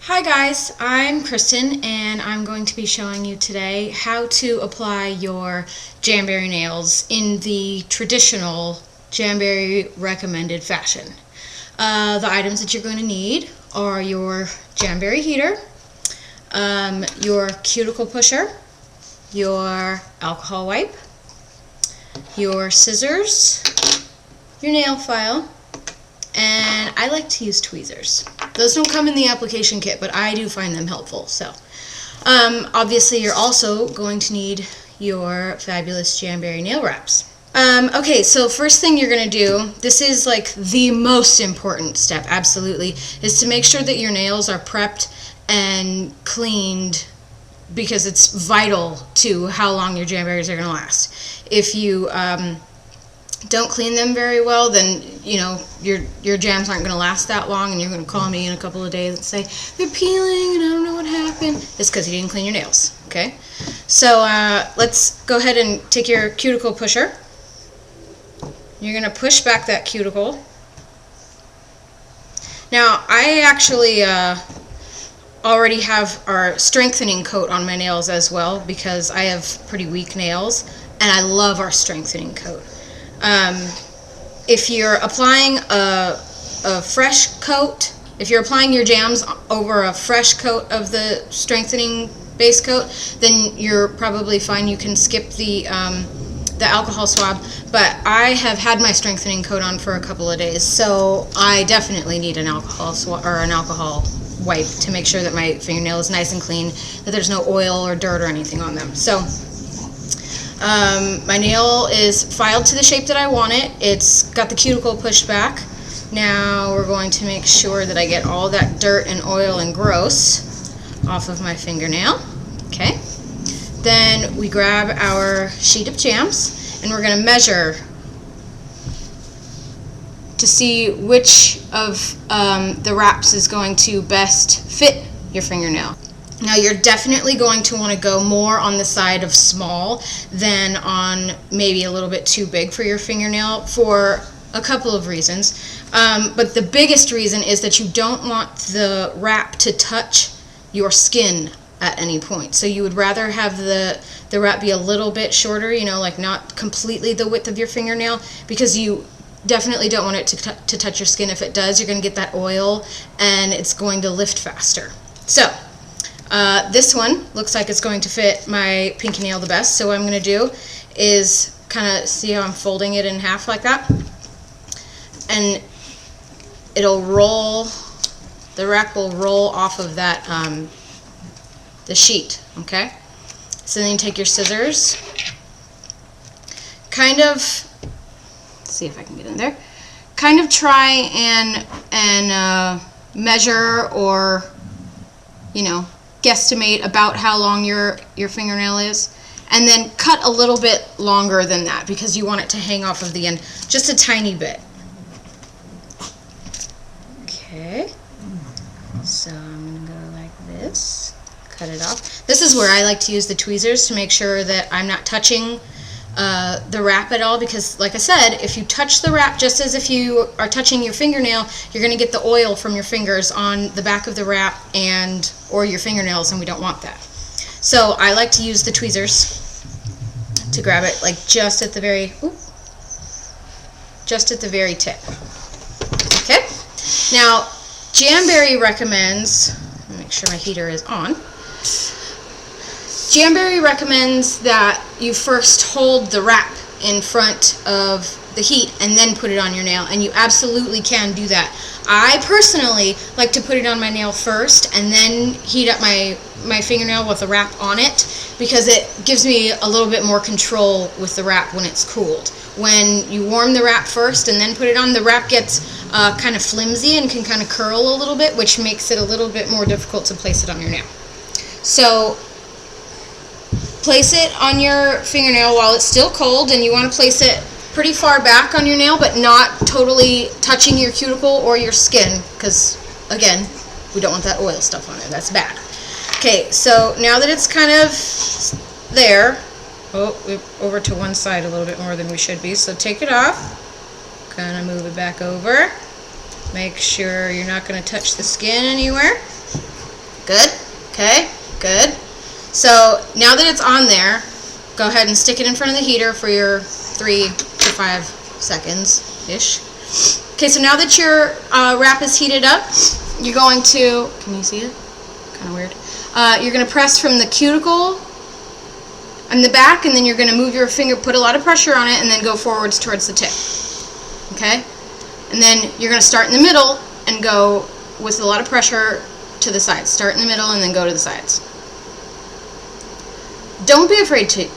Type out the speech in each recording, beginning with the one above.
Hi guys, I'm Kristen and I'm going to be showing you today how to apply your Jamberry nails in the traditional Jamberry recommended fashion. The items that you're going to need are your Jamberry heater, your cuticle pusher, your alcohol wipe, your scissors, your nail file, and I like to use tweezers. Those don't come in the application kit, but I do find them helpful. So, obviously you're also going to need your fabulous Jamberry nail wraps. Okay, so first thing you're going to do, this is like the most important step, absolutely, is to make sure that your nails are prepped and cleaned because it's vital to how long your Jamberries are going to last. If you don't clean them very well, then you know your jams aren't going to last that long, and you're going to call me in a couple of days and say they're peeling and I don't know what happened. It's because you didn't clean your nails. Okay, so let's go ahead and take your cuticle pusher. You're going to push back that cuticle. Now I actually already have our strengthening coat on my nails as well because I have pretty weak nails and I love our strengthening coat. If you're applying a fresh coat, if you're applying your jams over a fresh coat of the strengthening base coat, then you're probably fine. You can skip the alcohol swab, but I have had my strengthening coat on for a couple of days, so I definitely need an alcohol swab or an alcohol wipe to make sure that my fingernail is nice and clean, that there's no oil or dirt or anything on them. So my nail is filed to the shape that I want it. It's got the cuticle pushed back. Now we're going to make sure that I get all that dirt and oil and gross off of my fingernail. Okay. Then we grab our sheet of jams and we're going to measure to see which of the wraps is going to best fit your fingernail. Now you're definitely going to want to go more on the side of small than on maybe a little bit too big for your fingernail for a couple of reasons. But the biggest reason is that you don't want the wrap to touch your skin at any point. So you would rather have the wrap be a little bit shorter, you know, like not completely the width of your fingernail, because you definitely don't want it to touch your skin. If it does, you're going to get that oil and it's going to lift faster. So this one looks like it's going to fit my pinky nail the best, so what I'm going to do is kind of see how I'm folding it in half like that, and it'll roll, the wrap will roll off of that, the sheet, okay? So then you take your scissors, kind of, let's see if I can get in there, kind of try and measure or, you know, guesstimate about how long your fingernail is, and then cut a little bit longer than that because you want it to hang off of the end just a tiny bit. Okay, so I'm gonna go like this, cut it off. This is where I like to use the tweezers to make sure that I'm not touching the wrap at all, because like I said, if you touch the wrap just as if you are touching your fingernail, you're going to get the oil from your fingers on the back of the wrap or your fingernails, and we don't want that. So I like to use the tweezers to grab it like just at the very tip. Okay, now Jamberry recommends, let me make sure my heater is on. Jamberry recommends that you first hold the wrap in front of the heat and then put it on your nail, and you absolutely can do that. I personally like to put it on my nail first and then heat up my fingernail with the wrap on it, because it gives me a little bit more control with the wrap when it's cooled. When you warm the wrap first and then put it on, the wrap gets kind of flimsy and can kind of curl a little bit, which makes it a little bit more difficult to place it on your nail. So place it on your fingernail while it's still cold, and you want to place it pretty far back on your nail, but not totally touching your cuticle or your skin, because again, we don't want that oil stuff on it. That's bad. Okay, so now that it's kind of there, we're over to one side a little bit more than we should be, so take it off, kind of move it back over, make sure you're not going to touch the skin anywhere. Good. Okay, good. So now that it's on there, go ahead and stick it in front of the heater for your 3 to 5 seconds-ish. Okay, so now that your wrap is heated up, you're going to, can you see it? Kind of weird. You're going to press from the cuticle and the back, and then you're going to move your finger, put a lot of pressure on it, and then go forwards towards the tip. Okay? And then you're going to start in the middle and go with a lot of pressure to the sides. Start in the middle and then go to the sides. Don't be afraid to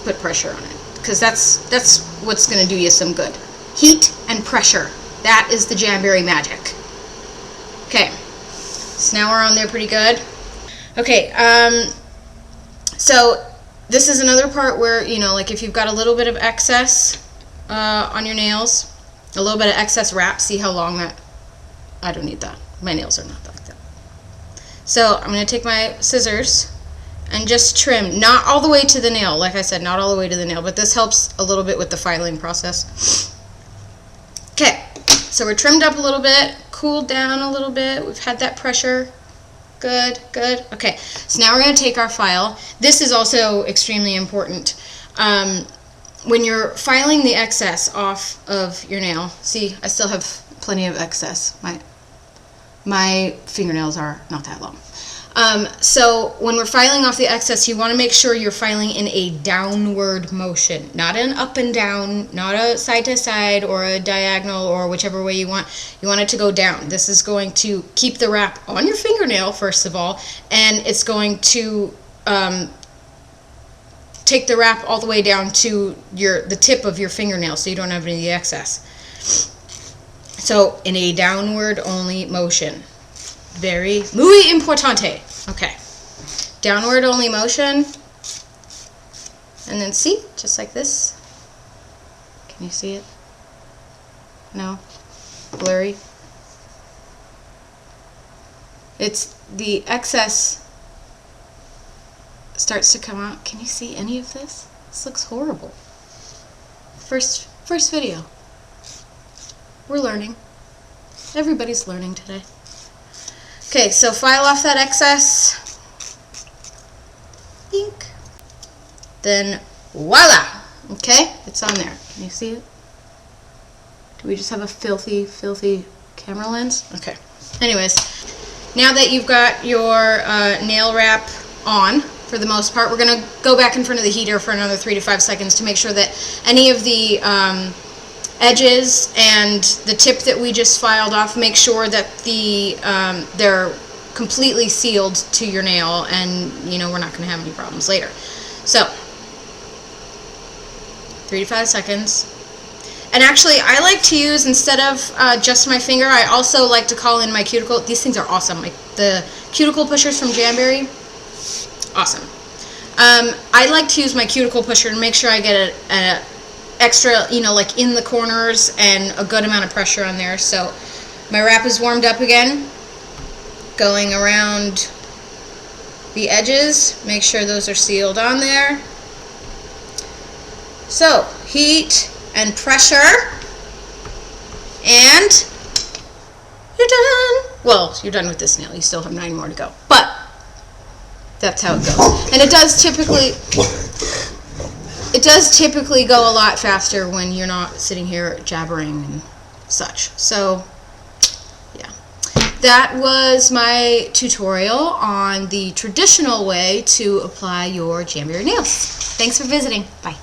put pressure on it, because that's what's going to do you some good. Heat and pressure. That is the Jamberry magic. Okay, so now we're on there pretty good. Okay, so this is another part where, you know, like if you've got a little bit of excess on your nails, a little bit of excess wrap, see how long that, I don't need that. My nails are not like that. So I'm going to take my scissors and just trim, not all the way to the nail, like I said, not all the way to the nail, but this helps a little bit with the filing process. Okay, so we're trimmed up a little bit, cooled down a little bit, we've had that pressure. Good, good. Okay, so now we're going to take our file. This is also extremely important. When you're filing the excess off of your nail, see, I still have plenty of excess. My fingernails are not that long. So when we're filing off the excess, you want to make sure you're filing in a downward motion, not an up and down, not a side to side or a diagonal or whichever way you want. You want it to go down. This is going to keep the wrap on your fingernail, first of all, and it's going to take the wrap all the way down to the tip of your fingernail so you don't have any of the excess. So in a downward only motion. Muy importante. Okay. Downward only motion. And then see, just like this. Can you see it? No? Blurry? It's the excess starts to come out. Can you see any of this? This looks horrible. First video. We're learning. Everybody's learning today. Okay, so file off that excess. Ink. Then voila! Okay, it's on there. Can you see it? Do we just have a filthy, filthy camera lens? Okay. Anyways, now that you've got your nail wrap on, for the most part, we're going to go back in front of the heater for another 3 to 5 seconds to make sure that any of the edges and the tip that we just filed off, make sure that they're completely sealed to your nail, and you know we're not going to have any problems later. So 3 to 5 seconds. And actually, I like to use, instead of just my finger, I also like to call in my cuticle. These things are awesome. Like the cuticle pushers from Jamberry, awesome. I like to use my cuticle pusher and make sure I get a extra, you know, like in the corners and a good amount of pressure on there. So my wrap is warmed up again, going around the edges, make sure those are sealed on there. So heat and pressure, and you're done. Well, you're done with this nail. You still have 9 more to go, but that's how it goes. And it does typically go a lot faster when you're not sitting here jabbering and such. So yeah, that was my tutorial on the traditional way to apply your Jamberry nails. Thanks for visiting. Bye.